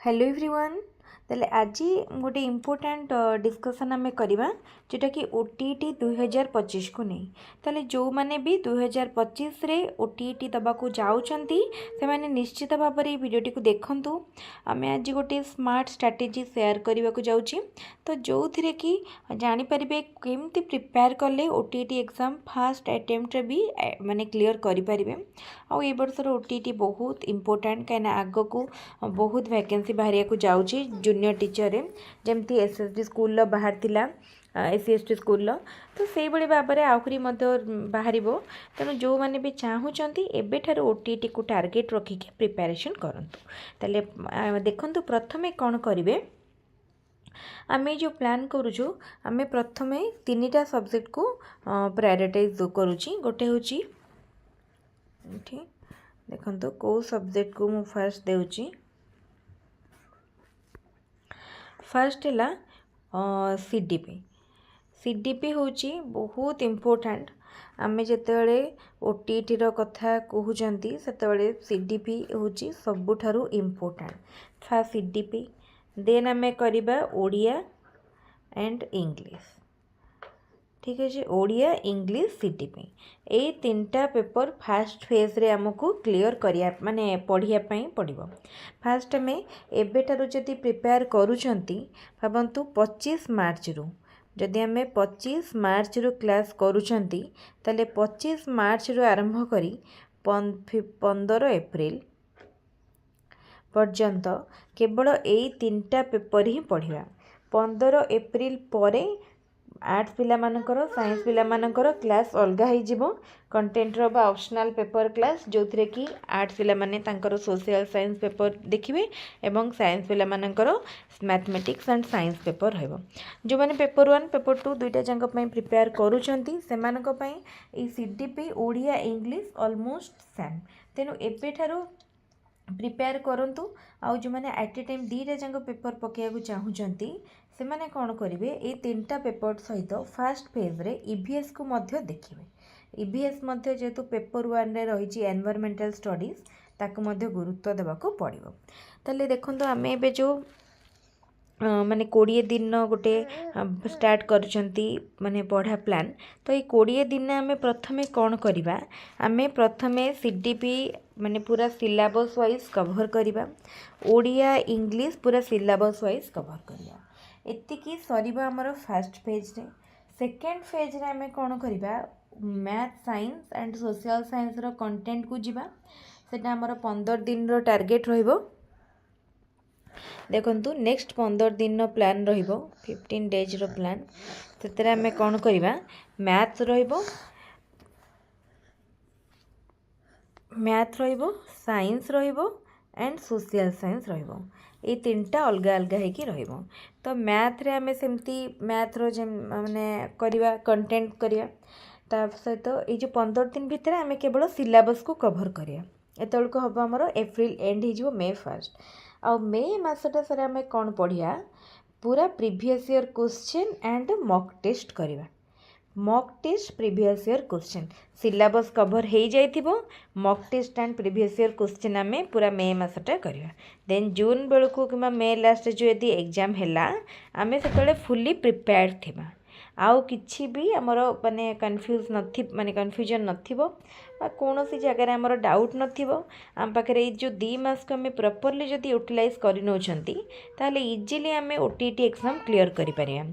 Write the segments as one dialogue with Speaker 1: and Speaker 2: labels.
Speaker 1: Hello everyone. ताले आज गोटे इम्पोर्टाट डिस्कसन आम करवा जोटा कि ओटीटी 2025 को नहीं। ताले जो माने भी 2025 रे ओटीटी दबा को जाउछंती से माने निश्चित भाव में वीडियोटी को देखंतु। आम आज गोटे स्मार्ट स्ट्रैटेजी शेयर करने को जाउची, तो जो थिरे कि जानी परिबे केमती प्रिपेयर कले ओटीटी एग्जाम फास्ट अटेम्प्ट रे भी माने क्लियर करि परिबे। आ ए वर्षर ओटीटी बहुत इम्पोर्टाट कहीं आग को बहुत वैकेंसी बाहर को जाउची जूनियर टीचर जमती एसएसडी स्कूल बाहर थिला एससी स्कूल तो से भाई भाव में आहरी बाहर। तेणु जो मैंने भी चाहूँगी एबेठार ओटीटी को टार्गेट रखिक प्रिपेरेशन करंतु। ताले देखंतु प्रथमे कौन करेंगे आम जो प्लान करुचु आम प्रथमे 3टा सब्जेक्ट को प्रायोरिटाइज करुच्ची। गोटे हूँ देखो कौ सब्जेक्ट को मु फर्स्ट देउची। फर्स्ट है सीडीपी होची बहुत इम्पोर्टेंट। आमे जेतेबेले ओटीटी रो कथा कहउचंती सेतेबेले सीडीपी होची सबुठारु इम्पोर्टेंट। फर्स्ट सीडीपी देन आमे करिबा ओडिया एंड इंग्लिश। ठीक है, ओडिया इंग्लिश सीडीपी ए 3टा पेपर फास्ट फेज रे हमको क्लियर करिया माने पढ़िया पई पड़िबो। फास्ट में एबेटारु जदि प्रिपेयर करूचंती भाबंतु 25 मार्च रु जदि आमे 25 मार्च रु क्लास करूचंती ताले 25 मार्च रु आरंभ करी 15 एप्रिल पर्यंत केवल ए 3टा पेपर ही पढ़िया। 15 एप्रिल परे आर्ट्स पिला मानकर साइंस पिला मानकर क्लास अलग हो कंटेंट रो बा ऑप्शनल पेपर क्लास जो थे कि आर्ट्स पिला माने तांकर सोशल साइंस पेपर देखिए एवं साइंस पिला मानकर मैथमेटिक्स एंड साइंस पेपर रहबो। जो माने पेपर 1 पेपर 2 दुईटा जांक पई प्रिपेयर करूचंती सेमानक पई ए CDP Odia English almost same. तेनु एबेठारो प्रिपेयर करंतु। आउ जो मैंने एट ए टाइम 2टा जांक पेपर पकेया चाहूँगी से मैंने कौन करेंगे ये 3टा पेपर सहित फास्ट फेज रे ईवीएस को मध्य देखिए। ईवीएस मध्य जेहेतु पेपर 1 रे रही एनवायरमेंटल स्टडीज ताकू मध्य गुरुत्व देवाक पड़ो। ताले देखो आम ए जो माने 20 दिन गोटे स्टार्ट करचंती माने पढ़ा प्लान। तो ये 20 दिन आम प्रथमे कौन करवा आम प्रथमे सीडीपी माने पूरा सिलेबस वाइज कवर करवा। ओडिया इंग्लिश पूरा सिलेबस वाइज कवर करवा। एतिकी सरीबा हमर फर्स्ट फेज रे। सेकेंड फेज रे आम कौन करवा math science and social science रो कंटेंट को जीवा। सेटा हमर 15 दिन रो टार्गेट रहिबो। देखंतु नेक्स्ट 15 दिन रो प्लान रहिबो 15 डेज रो प्लान। सेतरे आम कौन करवा मैथ रहिबो साइंस रहिबो एंड सोशल साइंस रहिबो। ये 3टा अलग अलग होगी रहिबो। तो मैथ रे आम सेमती मैथ रो माने करवा कंटेंट करवा ता सहित ये जो 15 दिन भितर आम केवल सिलेबस को कवर करिया। एतलको हम हमर एप्रिल एंड हो मे 1 आ मे मसटा सारा आम कौन पढ़िया पूरा previous year question and mock test करवा। Mock test previous year question syllabus cover हो जाइथिबो। Mock test and previous year question आम पूरा मे मसटा करवा। देन जून बेलू कि मे लास्ट जो यदि एग्जाम है आम से फुली प्रिपेयर्ड थिबा। आउ किछि भी आमर माने कन्फ्यूज नथि माने कन्फ्यूजन नथिबो कौन सी जगह आमर डाउट नथिबो। आम पाखे जो 2 मास को आम प्रॉपर्ली जदि यूटिलाइज कर नौचंती ताले इजीली आम ओटीटी एग्जाम क्लियर करि परिया।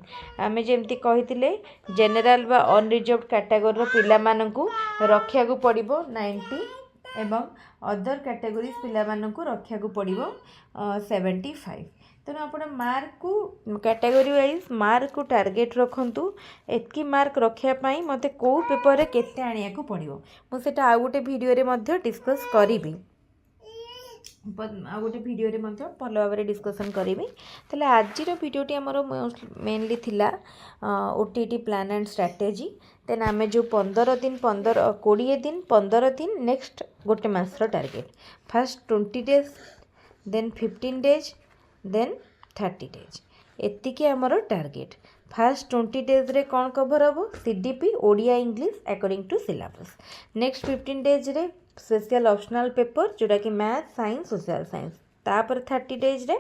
Speaker 1: आम जेमती कहिथिले जनरल बा अनरिजर्व्ड कैटेगरी रो पिला माननकु रखिया को पड़िबो 90 एवं अदर कैटेगरीज पिला माननकु रखिया को पड़िबो 75। तेणु आप मार्क को कैटेगरी वाइज मार्क को टार्गेट रखंतु। एतकी मार्क रखापी मत कौ पेपर केते आनिया को पड़ो मुझे आउ गोटे वीडियो रे मध्य डिस्कस करी आउ गोटे वीडियो रे मध्य भल भाव में डिस्कसन करी। ताले आज वीडियोटी आमर मेनली थिला OTT plan and strategy. Then आम जो 15 दिन 20 दिन 15 दिन नेक्स्ट गोटे मासर target first 20 days then 15 days then 30 days एतिकी आमर टार्गेट। फास्ट 20 डेज रे कौन कवर हम CDP Odia English according to syllabus. Next 15 days रे स्पेशल ऑप्शनल पेपर जोटा कि मैथ साइंस सोशल साइंस तापर 30 days रे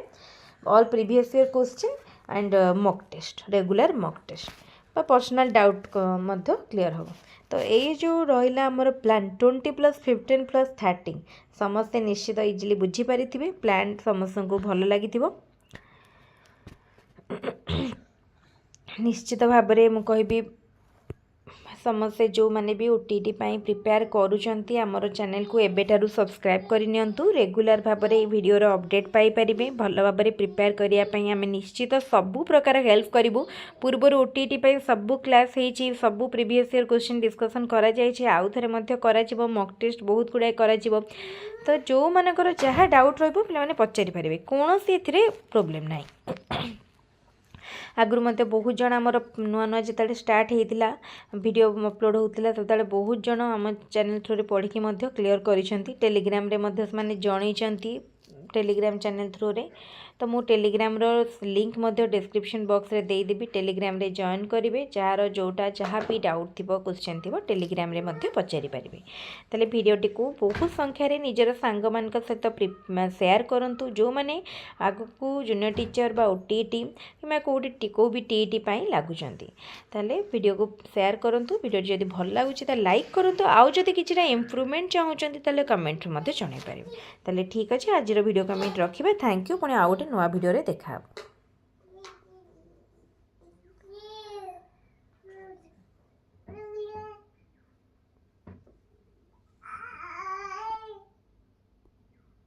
Speaker 1: all previous year question and mock test regular mock test बा पर्सनल डाउट मध्य क्लियर हो। तो ये जो रहा आमर प्लान 20+15+30 समस्ते निश्चित इजिली बुझीपारि प्लान समस्त को भल लगी निश्चित भाव में कहबी समस्ते जो मैंने भी ओटीटी प्रिपेयर करुँच आमर चैनल को एबेठारु सब्सक्राइब करनियंतु रेगुलर भाव में वीडियोर अपडेट पाई परिबे भल भाव में प्रिपेयर करने आम निश्चित सबू प्रकार हेल्प करूँ। पूर्वर ओटीटी सबू क्लास होती सबू प्रीवियस ईयर क्वेश्चन डिस्कसन करा आउ थे मॉक टेस्ट बहुत गुड़ाए कर तो जो मानकर जहाँ डाउट रही पे पचारि पारे कौन सी प्रोब्लेम ना आगु मत बहुत जन आमर नुआ नुआ जो स्टार्ट होता वीडियो अपलोड होता से बहुत जन आम चैनल थ्रू पढ़ी क्लीयर कर टेलीग्राम जनई टेलीग्राम चैनल थ्रू रे तो मु टेलीग्राम लिंक डिस्क्रिप्शन बॉक्स रे दे देबी टेलीग्राम रे जॉइन करेंगे जार जोटा जहाँ भी डाउट थी क्वेश्चन थी टेलीग्राम रे पचारि पारे तेल भिडटी को बहुत संख्यार निजर सांग मान सहित शेयर करूँ जो मैंने आग को जूनियर टीचर बा ओटीटी कि कौ भी टीईटी लगुच वीडियो को शेयर करूँ वीडियो जब भल लगुच लाइक करूँ आउ जदि किसी इम्प्रूवमेंट चाहूँगी कमेंट जन पारे ठीक अच्छे आज वीडियो कमेंट रखिए थैंक यू पुणी आउ गोटे नुआ वीडियो देखा।